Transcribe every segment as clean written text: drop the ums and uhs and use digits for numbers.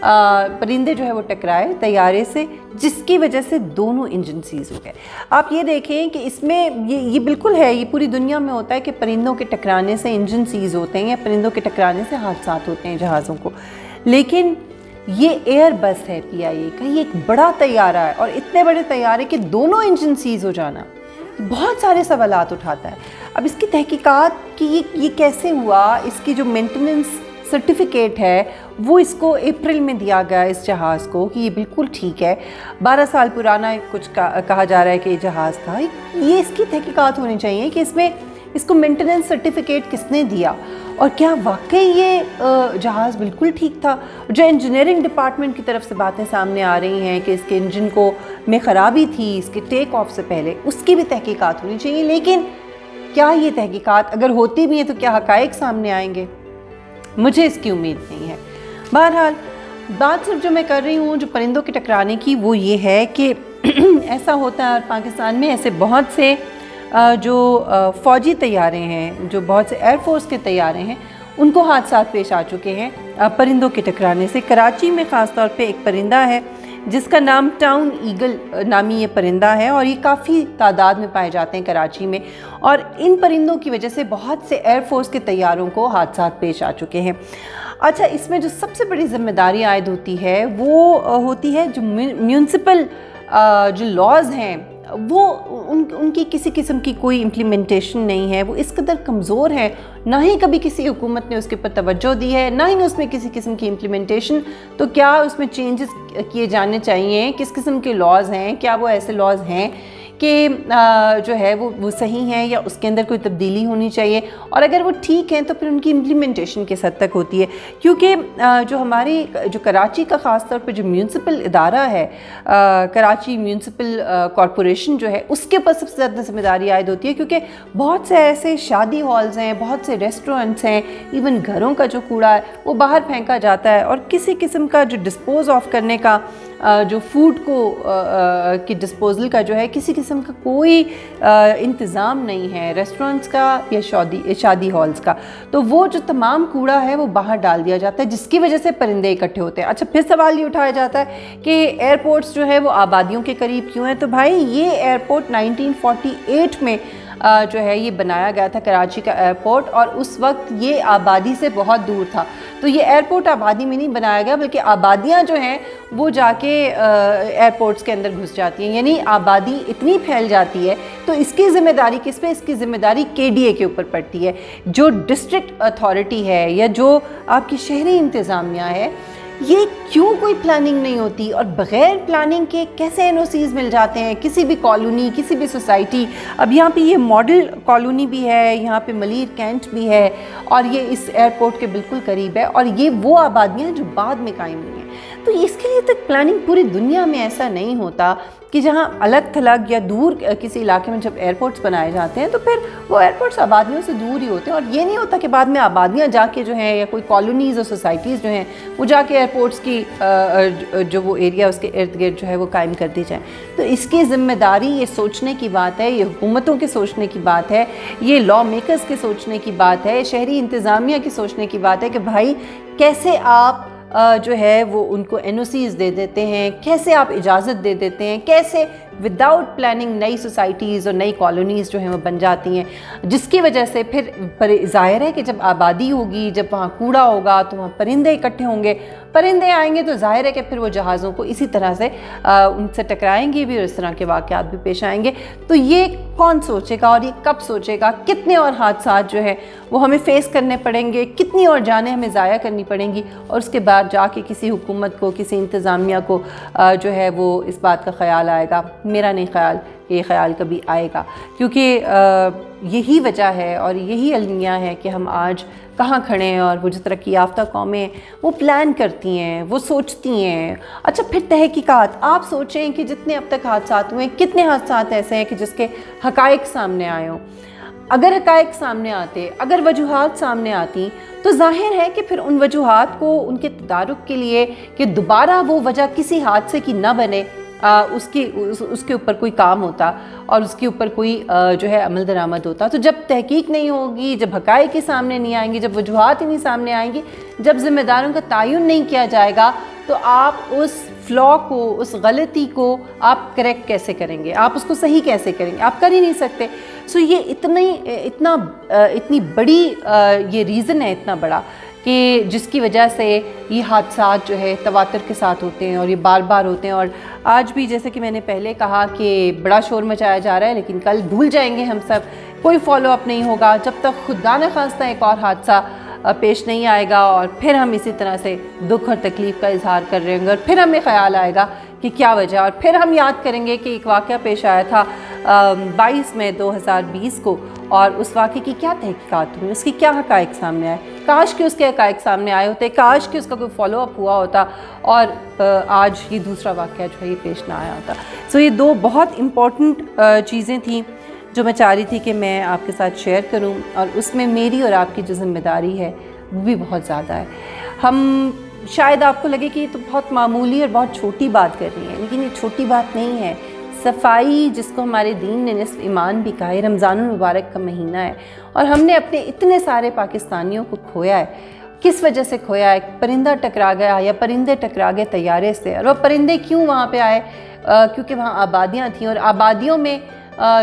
پرندے جو ہے وہ ٹکرائے طیارے سے، جس کی وجہ سے دونوں انجن سیز ہو گئے۔ آپ یہ دیکھیں کہ اس میں یہ بالکل ہے، یہ پوری دنیا میں ہوتا ہے کہ پرندوں کے ٹکرانے سے انجن سیز ہوتے ہیں یا پرندوں کے ٹکرانے سے حادثات ہوتے ہیں جہازوں کو، لیکن یہ ایئر بس ہے PIA کا، یہ ایک بڑا طیارہ ہے، اور اتنے بڑے طیارے کے دونوں انجن سیز ہو جانا بہت سارے سوالات اٹھاتا ہے۔ اب اس کی تحقیقات کہ یہ کیسے ہوا، اس کی جو مینٹیننس سرٹیفکیٹ ہے وہ اس کو اپریل میں دیا گیا اس جہاز کو کہ یہ بالکل ٹھیک ہے، 12 سال پرانا کچھ کہا جا رہا ہے کہ یہ جہاز تھا۔ یہ اس کی تحقیقات ہونی چاہیے کہ اس کو مینٹیننس سرٹیفکیٹ کس نے دیا، اور کیا واقعی یہ جہاز بالکل ٹھیک تھا۔ جو انجینئرنگ ڈپارٹمنٹ کی طرف سے باتیں سامنے آ رہی ہیں کہ اس کے انجن میں خرابی تھی اس کے ٹیک آف سے پہلے، اس کی بھی تحقیقات ہونی چاہیے، لیکن کیا یہ تحقیقات اگر ہوتی بھی ہیں تو کیا حقائق سامنے آئیں گے؟ مجھے اس کی امید نہیں ہے۔ بہرحال بات صرف جو میں کر رہی ہوں جو پرندوں کے ٹکرانے کی، وہ یہ ہے کہ ایسا ہوتا ہے، اور پاکستان میں ایسے بہت سے جو فوجی طیارے ہیں، جو بہت سے ایئر فورس کے طیارے ہیں، ان کو حادثات پیش آ چکے ہیں پرندوں کے ٹکرانے سے۔ کراچی میں خاص طور پہ ایک پرندہ ہے جس کا نام ٹاؤن ایگل نامی یہ پرندہ ہے، اور یہ کافی تعداد میں پائے جاتے ہیں کراچی میں، اور ان پرندوں کی وجہ سے بہت سے ایئر فورس کے طیاروں کو حادثات پیش آ چکے ہیں۔ اچھا، اس میں جو سب سے بڑی ذمہ داری عائد ہوتی ہے وہ ہوتی ہے جو میونسپل جو لاز ہیں، وہ ان کی کسی قسم کی کوئی امپلیمنٹیشن نہیں ہے، وہ اس قدر کمزور ہیں، نہ ہی کبھی کسی حکومت نے اس کے اوپر توجہ دی ہے، نہ ہی اس میں کسی قسم کی امپلیمنٹیشن۔ تو کیا اس میں چینجز کیے جانے چاہیے؟ کس قسم کے لاز ہیں؟ کیا وہ ایسے لاز ہیں کہ جو ہے وہ صحیح ہیں، یا اس کے اندر کوئی تبدیلی ہونی چاہیے؟ اور اگر وہ ٹھیک ہیں تو پھر ان کی امپلیمنٹیشن کس حد تک ہوتی ہے؟ کیونکہ جو ہماری جو کراچی کا خاص طور پہ جو میونسپل ادارہ ہے، کراچی میونسپل کارپوریشن جو ہے، اس کے اوپر سب سے زیادہ ذمہ داری عائد ہوتی ہے، کیونکہ بہت سے ایسے شادی ہالز ہیں، بہت سے ریسٹورنٹس ہیں، ایون گھروں کا جو کوڑا ہے وہ باہر پھینکا جاتا ہے، اور کسی قسم کا جو ڈسپوز آف کرنے کا جو فوڈ کی ڈسپوزل کا جو ہے کسی قسم کا کوئی انتظام نہیں ہے، ریسٹورنٹس کا یا شادی ہالز کا۔ تو وہ جو تمام کوڑا ہے وہ باہر ڈال دیا جاتا ہے، جس کی وجہ سے پرندے اکٹھے ہوتے ہیں۔ اچھا، پھر سوال یہ اٹھایا جاتا ہے کہ ایئرپورٹس جو ہے وہ آبادیوں کے قریب کیوں ہیں؟ تو بھائی یہ ایئرپورٹ 1948 میں جو ہے یہ بنایا گیا تھا، کراچی کا ایئرپورٹ، اور اس وقت یہ آبادی سے بہت دور تھا۔ تو یہ ایئرپورٹ آبادی میں نہیں بنایا گیا، بلکہ آبادیاں جو ہیں وہ جا کے ایئرپورٹس کے اندر گھس جاتی ہیں، یعنی آبادی اتنی پھیل جاتی ہے۔ تو اس کی ذمہ داری کس پہ؟ اس کی ذمہ داری KDA کے اوپر پڑتی ہے، جو ڈسٹرکٹ اتھارٹی ہے یا جو آپ کی شہری انتظامیہ ہے۔ یہ کیوں کوئی پلاننگ نہیں ہوتی، اور بغیر پلاننگ کے کیسے NOCs مل جاتے ہیں کسی بھی کالونی، کسی بھی سوسائٹی؟ اب یہاں پہ یہ ماڈل کالونی بھی ہے، یہاں پہ ملیر کینٹ بھی ہے، اور یہ اس ایئرپورٹ کے بالکل قریب ہے، اور یہ وہ آبادیاں جو بعد میں قائم ہوئی ہیں۔ تو اس کے لیے تو پلاننگ پوری دنیا میں ایسا نہیں ہوتا کہ جہاں الگ تھلگ یا دور کسی علاقے میں جب ایئرپورٹس بنائے جاتے ہیں تو پھر وہ ایئرپورٹس آبادیوں سے دور ہی ہوتے ہیں، اور یہ نہیں ہوتا کہ بعد میں آبادیاں جا کے جو ہیں یا کوئی کالونیز اور سوسائٹیز جو ہیں وہ جا کے ایئرپورٹس کی جو وہ ایریا اس کے ارد گرد جو ہے وہ قائم کر دی جائیں۔ تو اس کی ذمہ داری یہ سوچنے کی بات ہے، یہ حکومتوں کے سوچنے کی بات ہے، یہ لا میکرز کے سوچنے کی بات ہے، شہری انتظامیہ کی سوچنے کی بات ہے کہ بھائی کیسے آپ جو ہے وہ ان کو NOCs دے دیتے ہیں، کیسے آپ اجازت دے دیتے ہیں، کیسے وداؤٹ پلاننگ نئی سوسائٹیز اور نئی کالونیز جو ہیں وہ بن جاتی ہیں، جس کی وجہ سے پھر ظاہر ہے کہ جب آبادی ہوگی، جب وہاں کوڑا ہوگا تو وہاں پرندے اکٹھے ہوں گے، پرندے آئیں گے تو ظاہر ہے کہ پھر وہ جہازوں کو اسی طرح سے ان سے ٹکرائیں گے بھی، اور اس طرح کے واقعات بھی پیش آئیں گے۔ تو یہ کون سوچے گا، اور یہ کب سوچے گا؟ کتنے اور حادثات جو ہیں وہ ہمیں فیس کرنے پڑیں گے، کتنی اور جانیں ہمیں ضائع کرنی پڑیں گی، اور اس کے بعد جا کے کسی حکومت کو، کسی انتظامیہ کو جو ہے وہ اس بات کا خیال آئے گا؟ میرا نہیں خیال کہ یہ خیال کبھی آئے گا، کیونکہ یہی وجہ ہے اور یہی المیہ ہے کہ ہم آج کہاں کھڑے ہیں، اور وہ جو ترقی یافتہ قومیں ہیں وہ پلان کرتی ہیں، وہ سوچتی ہیں۔ اچھا، پھر تحقیقات آپ سوچیں کہ جتنے اب تک حادثات ہوئے ہیں، کتنے حادثات ایسے ہیں کہ جس کے حقائق سامنے آئے ہوں؟ اگر حقائق سامنے آتے، اگر وجوہات سامنے آتی، تو ظاہر ہے کہ پھر ان وجوہات کو ان کے تدارک کے لیے کہ دوبارہ وہ وجہ کسی حادثے کی نہ بنے، اس کے اوپر کوئی کام ہوتا، اور اس کے اوپر کوئی جو ہے عمل درآمد ہوتا۔ تو جب تحقیق نہیں ہوگی، جب حقائق ہی سامنے نہیں آئیں گی، جب وجوہات ہی نہیں سامنے آئیں گی، جب ذمہ داروں کا تعین نہیں کیا جائے گا، تو آپ اس فلا کو، اس غلطی کو آپ کریکٹ کیسے کریں گے؟ آپ اس کو صحیح کیسے کریں گے؟ آپ کر ہی نہیں سکتے. سو یہ اتنی بڑی یہ ریزن ہے اتنا بڑا کہ جس کی وجہ سے یہ حادثات جو ہے تواتر کے ساتھ ہوتے ہیں اور یہ بار بار ہوتے ہیں. اور آج بھی جیسے کہ میں نے پہلے کہا کہ بڑا شور مچایا جا رہا ہے، لیکن کل بھول جائیں گے ہم سب، کوئی فالو اپ نہیں ہوگا جب تک خدا نہ خواستہ ایک اور حادثہ پیش نہیں آئے گا، اور پھر ہم اسی طرح سے دکھ اور تکلیف کا اظہار کر رہے ہوں گے، اور پھر ہمیں خیال آئے گا کہ کیا وجہ، اور پھر ہم یاد کریں گے کہ ایک واقعہ پیش آیا تھا 22 مئی 2020 کو، اور اس واقعے کی کیا تحقیقات ہوئی، اس کی کیا حقائق سامنے آئے. کاش کہ اس کے حقائق سامنے آئے ہوتے، کاش کہ اس کا کوئی فالو اپ ہوا ہوتا، اور آج یہ دوسرا واقعہ جو ہے یہ پیش نہ آیا ہوتا. سو یہ دو بہت امپورٹنٹ چیزیں تھیں جو میں چاہ رہی تھی کہ میں آپ کے ساتھ شیئر کروں، اور اس میں میری اور آپ کی جو ذمہ داری ہے وہ بھی بہت زیادہ ہے. ہم شاید آپ کو لگے کہ یہ تو بہت معمولی اور بہت چھوٹی بات کر رہی ہیں، لیکن یہ چھوٹی بات نہیں ہے. صفائی جس کو ہمارے دین نے نصف ایمان بھی کہا ہے، رمضان المبارک کا مہینہ ہے، اور ہم نے اپنے اتنے سارے پاکستانیوں کو کھویا ہے. کس وجہ سے کھویا ہے؟ پرندہ ٹکرا گیا یا پرندے ٹکرا گئے طیارے سے. اور وہ پرندے کیوں وہاں پہ آئے؟ کیونکہ وہاں آبادیاں تھیں، اور آبادیوں میں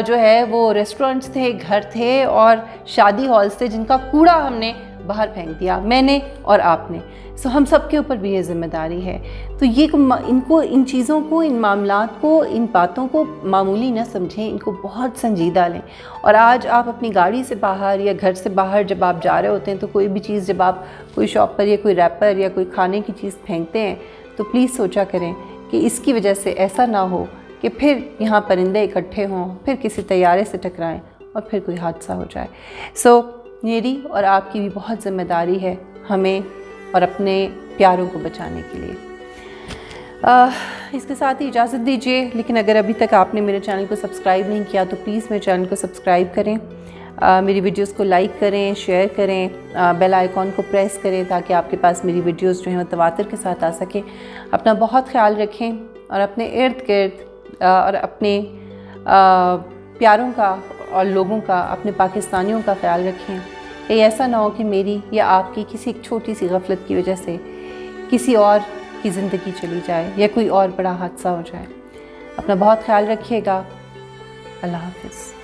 جو ہے وہ ریسٹورنٹس تھے، گھر تھے اور شادی ہالس تھے، جن کا کوڑا ہم نے باہر پھینک دیا، میں نے اور آپ نے. سو ہم سب کے اوپر بھی یہ ذمہ داری ہے. تو یہ ان چیزوں کو، ان معاملات کو، ان باتوں کو معمولی نہ سمجھیں، ان کو بہت سنجیدہ لیں. اور آج آپ اپنی گاڑی سے باہر یا گھر سے باہر جب آپ جا رہے ہوتے ہیں تو کوئی بھی چیز جب آپ کوئی شاپ پر یا کوئی ریپر یا کوئی کھانے کی چیز پھینکتے ہیں تو پلیز سوچا کریں کہ اس کی وجہ سے ایسا نہ ہو کہ پھر یہاں پرندے اکٹھے ہوں، پھر کسی طیارے سے ٹکرائیں اور پھر کوئی حادثہ ہو جائے. سو میری اور آپ کی بھی بہت ذمہ داری ہے ہمیں اور اپنے پیاروں کو بچانے کے لیے. اس کے ساتھ ہی اجازت دیجیے، لیکن اگر ابھی تک آپ نے میرے چینل کو سبسکرائب نہیں کیا تو پلیز میرے چینل کو سبسکرائب کریں، میری ویڈیوز کو لائک کریں، شیئر کریں، بیل آئیکن کو پریس کریں تاکہ آپ کے پاس میری ویڈیوز جو ہیں وہ تواتر کے ساتھ آ سکیں. اپنا بہت خیال رکھیں اور اپنے ارد گرد اور اپنے پیاروں کا اور لوگوں کا، اپنے پاکستانیوں کا خیال رکھیں کہ ایسا نہ ہو کہ میری یا آپ کی کسی ایک چھوٹی سی غفلت کی وجہ سے کسی اور کی زندگی چلی جائے یا کوئی اور بڑا حادثہ ہو جائے. اپنا بہت خیال رکھیے گا. اللہ حافظ.